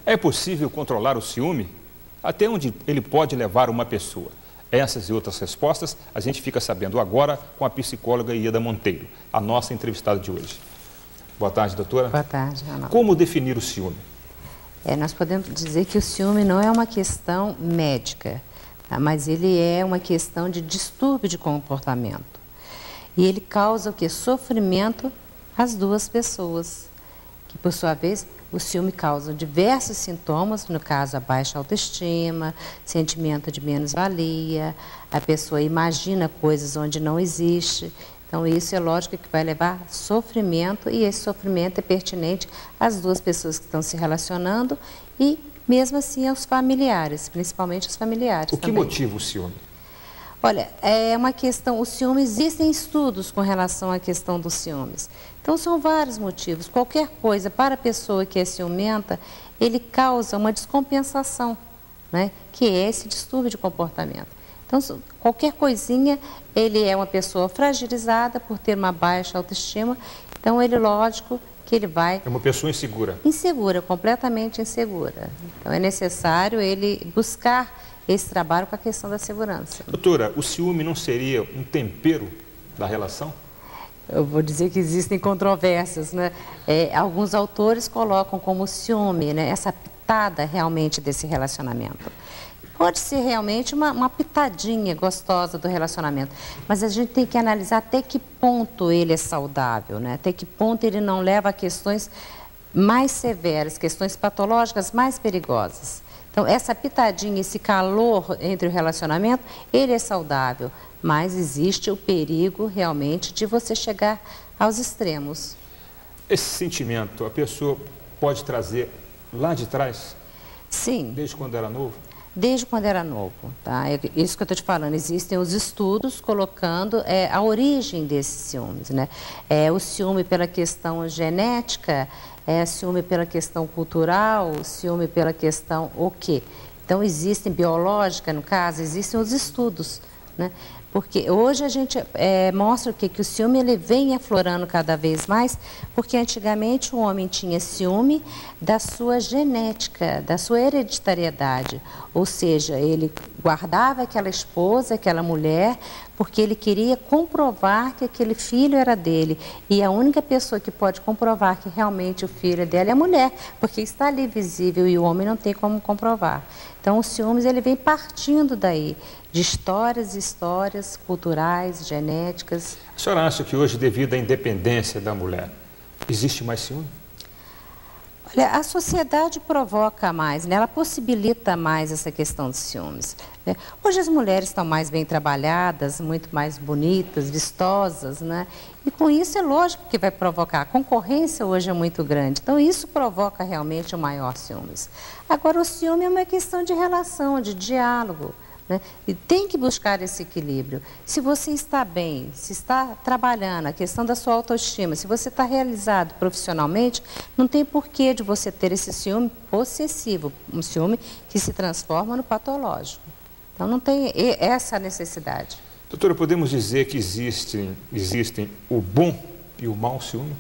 É possível controlar o ciúme? Até onde ele pode levar uma pessoa? Essas e outras respostas a gente fica sabendo agora com a psicóloga Ieda Monteiro, a nossa entrevistada de hoje. Boa tarde, doutora. Boa tarde, Ana. Como definir o ciúme? Nós podemos dizer que o ciúme não é uma questão médica, tá? Mas ele é uma questão de distúrbio de comportamento. E ele causa o quê? Sofrimento às duas pessoas, que por sua vez o ciúme causa diversos sintomas, no caso a baixa autoestima, sentimento de menos-valia, a pessoa imagina coisas onde não existe. Então isso é lógico que vai levar sofrimento e esse sofrimento é pertinente às duas pessoas que estão se relacionando e mesmo assim aos familiares, principalmente os familiares. O que motiva o ciúme? Olha, é uma questão, o ciúme, existem estudos com relação à questão dos ciúmes. Então, são vários motivos. Qualquer coisa para a pessoa que é ciumenta, ele causa uma descompensação, né? Que é esse distúrbio de comportamento. Então, qualquer coisinha, ele é uma pessoa fragilizada por ter uma baixa autoestima. Então, ele, lógico, que ele vai... É uma pessoa insegura. Insegura, completamente insegura. Então, é necessário ele buscar esse trabalho com a questão da segurança. Doutora, o ciúme não seria um tempero da relação? Eu vou dizer que existem controvérsias, né? Alguns autores colocam como ciúme, né, essa pitada realmente desse relacionamento. Pode ser realmente uma pitadinha gostosa do relacionamento, mas a gente tem que analisar até que ponto ele é saudável, né? Até que ponto ele não leva a questões mais severas, questões patológicas mais perigosas. Então, essa pitadinha, esse calor entre o relacionamento, ele é saudável, mas existe o perigo realmente de você chegar aos extremos. Esse sentimento, a pessoa pode trazer lá de trás? Sim. Desde quando era novo? Desde quando era novo, tá? É isso que eu estou te falando, existem os estudos colocando a origem desses ciúmes, né? O ciúme pela questão genética, ciúme pela questão cultural, ciúme pela questão o quê? Então, existem, biológica no caso, existem os estudos, né? Porque hoje a gente mostra o quê? Que o ciúme ele vem aflorando cada vez mais, porque antigamente o homem tinha ciúme da sua genética, da sua hereditariedade. Ou seja, ele guardava aquela esposa, aquela mulher, porque ele queria comprovar que aquele filho era dele. E a única pessoa que pode comprovar que realmente o filho é dela é a mulher, porque está ali visível e o homem não tem como comprovar. Então, os ciúmes ele vem partindo daí, de histórias e histórias culturais, genéticas. A senhora acha que hoje, devido à independência da mulher, existe mais ciúme? Olha, a sociedade provoca mais, né? Ela possibilita mais essa questão dos ciúmes. Né? Hoje as mulheres estão mais bem trabalhadas, muito mais bonitas, vistosas, né? E com isso é lógico que vai provocar. A concorrência hoje é muito grande, então isso provoca realmente o maior ciúmes. Agora, o ciúme é uma questão de relação, de diálogo. Né? E tem que buscar esse equilíbrio. Se você está bem, se está trabalhando, a questão da sua autoestima, se você está realizado profissionalmente, não tem porquê de você ter esse ciúme possessivo, um ciúme que se transforma no patológico. Então não tem essa necessidade. Doutora, podemos dizer que existem o bom e o mau ciúme?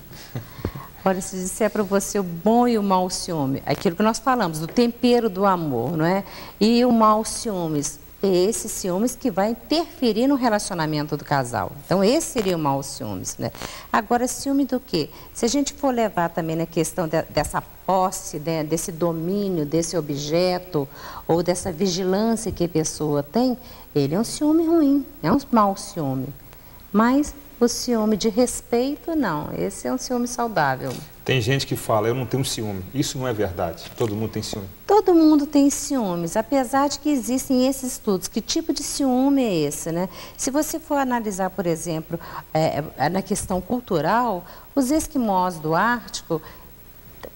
Olha, se disser para você o bom e o mau ciúme, aquilo que nós falamos, do tempero do amor, não é? E o mau ciúmes, esses ciúmes que vai interferir no relacionamento do casal. Então, esse seria o mau ciúmes, né? Agora, ciúme do quê? Se a gente for levar também na questão dessa posse, né, desse domínio, desse objeto, ou dessa vigilância que a pessoa tem, ele é um ciúme ruim, é um mau ciúme. Mas o ciúme de respeito, não. Esse é um ciúme saudável. Tem gente que fala, eu não tenho ciúme. Isso não é verdade. Todo mundo tem ciúme. Todo mundo tem ciúmes, apesar de que existem esses estudos. Que tipo de ciúme é esse, né? Se você for analisar, por exemplo, na questão cultural, os esquimós do Ártico,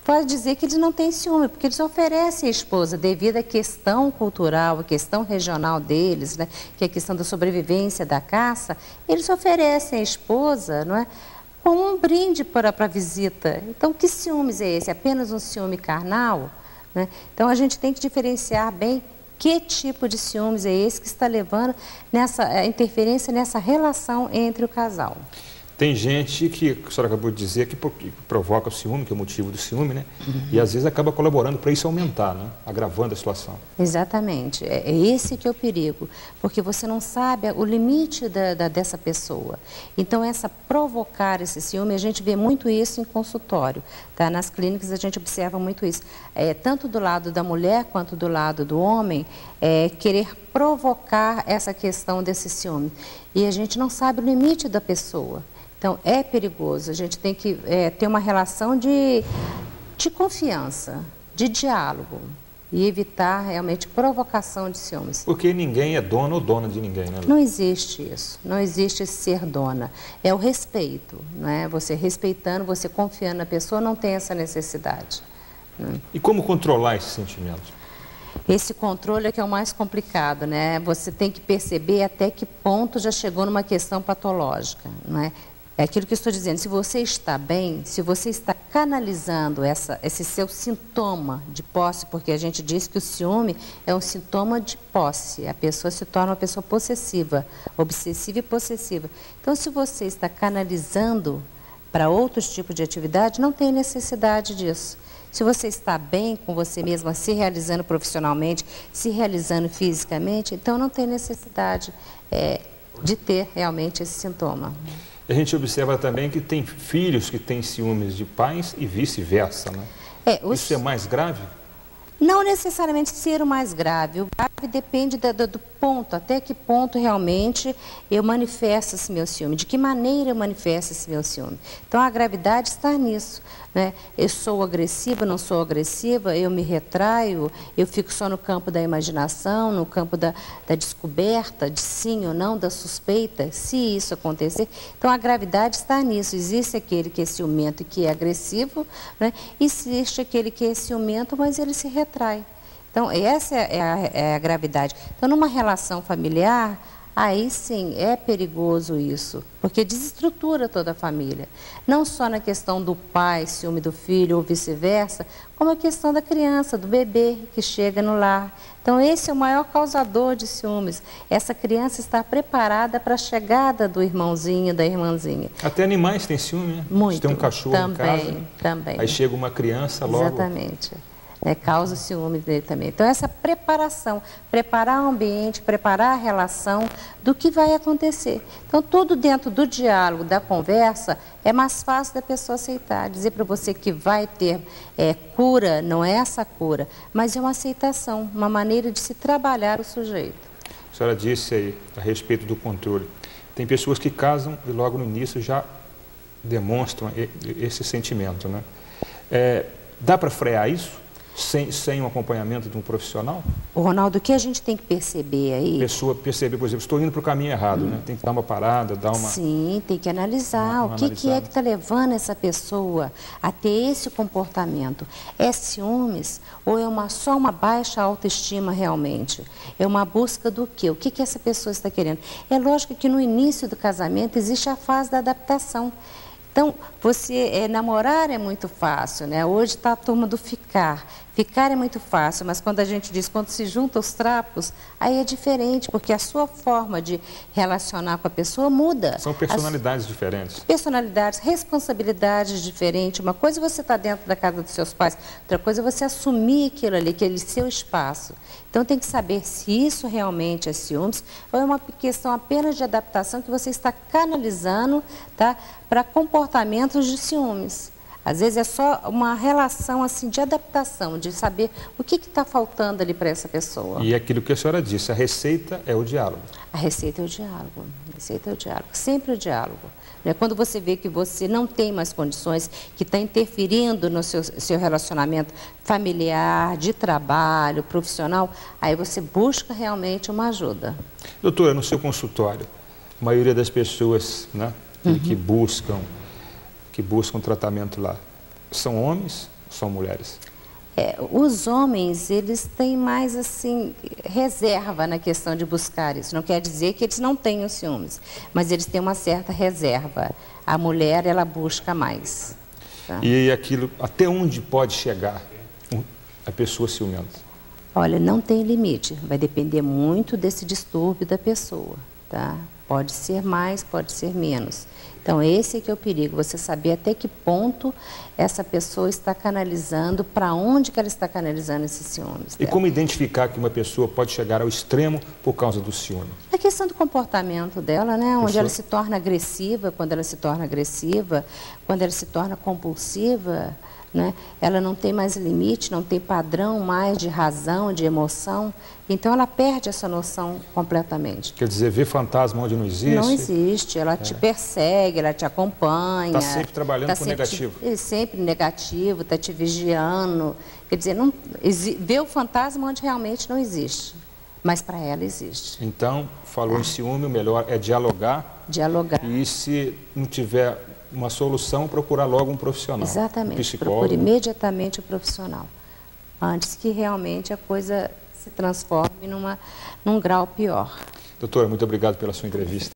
pode dizer que eles não têm ciúme, porque eles oferecem a esposa devido à questão cultural, à questão regional deles, né? Que é a questão da sobrevivência, da caça, eles oferecem a esposa, não é? Como um brinde para a visita. Então, que ciúmes é esse? Apenas um ciúme carnal? Né? Então, a gente tem que diferenciar bem que tipo de ciúmes é esse que está levando nessa interferência nessa relação entre o casal. Tem gente que a senhora acabou de dizer, que provoca o ciúme, que é o motivo do ciúme, né? E às vezes acaba colaborando para isso aumentar, né? Agravando a situação. Exatamente. É esse que é o perigo, porque você não sabe o limite dessa pessoa. Então, provocar esse ciúme, a gente vê muito isso em consultório, tá? Nas clínicas a gente observa muito isso. Tanto do lado da mulher quanto do lado do homem, querer provocar essa questão desse ciúme. E a gente não sabe o limite da pessoa. Então, é perigoso. A gente tem que ter uma relação de confiança, de diálogo e evitar realmente provocação de ciúmes. Porque ninguém é dono ou dona de ninguém, né? Não existe isso. Não existe ser dona. É o respeito, né? Você respeitando, você confiando na pessoa, não tem essa necessidade. Né? E como controlar esse sentimento? Esse controle é que é o mais complicado, né? Você tem que perceber até que ponto já chegou numa questão patológica, não é? É aquilo que eu estou dizendo, se você está bem, se você está canalizando esse seu sintoma de posse, porque a gente diz que o ciúme é um sintoma de posse, a pessoa se torna uma pessoa possessiva, obsessiva e possessiva. Então, se você está canalizando para outros tipos de atividade, não tem necessidade disso. Se você está bem com você mesma, se realizando profissionalmente, se realizando fisicamente, então não tem necessidade de ter realmente esse sintoma. A gente observa também que tem filhos que têm ciúmes de pais e vice-versa, né? Isso é mais grave? Não necessariamente ser o mais grave. O grave depende do ponto, até que ponto realmente eu manifesto esse meu ciúme, de que maneira eu manifesto esse meu ciúme. Então, a gravidade está nisso, né? Eu sou agressiva, não sou agressiva, eu me retraio, eu fico só no campo da imaginação, no campo da descoberta, de sim ou não, da suspeita, se isso acontecer. Então, a gravidade está nisso. Existe aquele que é ciumento e que é agressivo, né? Existe aquele que é ciumento, mas ele se retrai. Então, essa é a gravidade. Então, numa relação familiar, aí sim é perigoso isso, porque desestrutura toda a família. Não só na questão do pai, ciúme do filho ou vice-versa, como a questão da criança, do bebê que chega no lar. Então, esse é o maior causador de ciúmes. Essa criança está preparada para a chegada do irmãozinho, da irmãzinha. Até animais têm ciúme, né? Muito. Você tem um cachorro em casa, também. Aí chega uma criança logo... Exatamente. Causa ciúme dele também. Então, essa preparação, preparar o ambiente, preparar a relação do que vai acontecer. Então, tudo dentro do diálogo, da conversa, é mais fácil da pessoa aceitar. Dizer para você que vai ter cura, não é essa cura, mas é uma aceitação, uma maneira de se trabalhar o sujeito. A senhora disse aí a respeito do controle. Tem pessoas que casam e logo no início já demonstram esse sentimento, né? Dá para frear isso? Sem um acompanhamento de um profissional? Ronaldo, o que a gente tem que perceber aí... Pessoa perceber, por exemplo, estou indo para o caminho errado, né? Tem que dar uma parada, dar uma... Sim, tem que analisar o que é que está levando essa pessoa a ter esse comportamento. É ciúmes ou é só uma baixa autoestima realmente? É uma busca do quê? O que essa pessoa está querendo? É lógico que no início do casamento existe a fase da adaptação. Então, namorar é muito fácil, né? Hoje está a turma do ficar. Ficar é muito fácil, mas quando a gente diz, quando se junta os trapos, aí é diferente, porque a sua forma de relacionar com a pessoa muda. São personalidades diferentes. Personalidades, responsabilidades diferentes. Uma coisa é você estar dentro da casa dos seus pais, outra coisa é você assumir aquilo ali, aquele seu espaço. Então, tem que saber se isso realmente é ciúmes ou é uma questão apenas de adaptação que você está canalizando, tá, para comportamentos de ciúmes. Às vezes é só uma relação assim de adaptação, de saber o que está faltando ali para essa pessoa. E aquilo que a senhora disse, a receita é o diálogo. A receita é o diálogo, a receita é o diálogo, sempre o diálogo. Né? Quando você vê que você não tem mais condições, que está interferindo no seu relacionamento familiar, de trabalho, profissional, aí você busca realmente uma ajuda. Doutora, no seu consultório, a maioria das pessoas, né, que buscam tratamento lá, são homens ou são mulheres? Os homens, eles têm mais, assim, reserva na questão de buscar isso. Não quer dizer que eles não tenham ciúmes, mas eles têm uma certa reserva. A mulher, ela busca mais. Tá? E aquilo, até onde pode chegar a pessoa ciumenta? Olha, não tem limite. Vai depender muito desse distúrbio da pessoa, tá? Pode ser mais, pode ser menos. Então, esse é que é o perigo, você saber até que ponto essa pessoa está canalizando, para onde que ela está canalizando esses ciúmes. E como identificar que uma pessoa pode chegar ao extremo por causa do ciúme? A questão do comportamento dela, né? Onde ela se torna agressiva, quando ela se torna agressiva, quando ela se torna compulsiva, né? Ela não tem mais limite, não tem padrão mais de razão, de emoção, então ela perde essa noção completamente. Quer dizer, ver fantasma onde não existe? Não existe, ela te persegue, ela te acompanha. Está sempre trabalhando com negativo. Sempre negativo, está te vigiando. Quer dizer, não, vê o fantasma onde realmente não existe, mas para ela existe. Então, falou em ciúme, o melhor é dialogar. Dialogar. E se não tiver uma solução, procurar logo um profissional. Exatamente, Um psicólogo. procure imediatamente o profissional, antes que realmente a coisa se transforme num grau pior. Doutora, muito obrigado pela sua entrevista.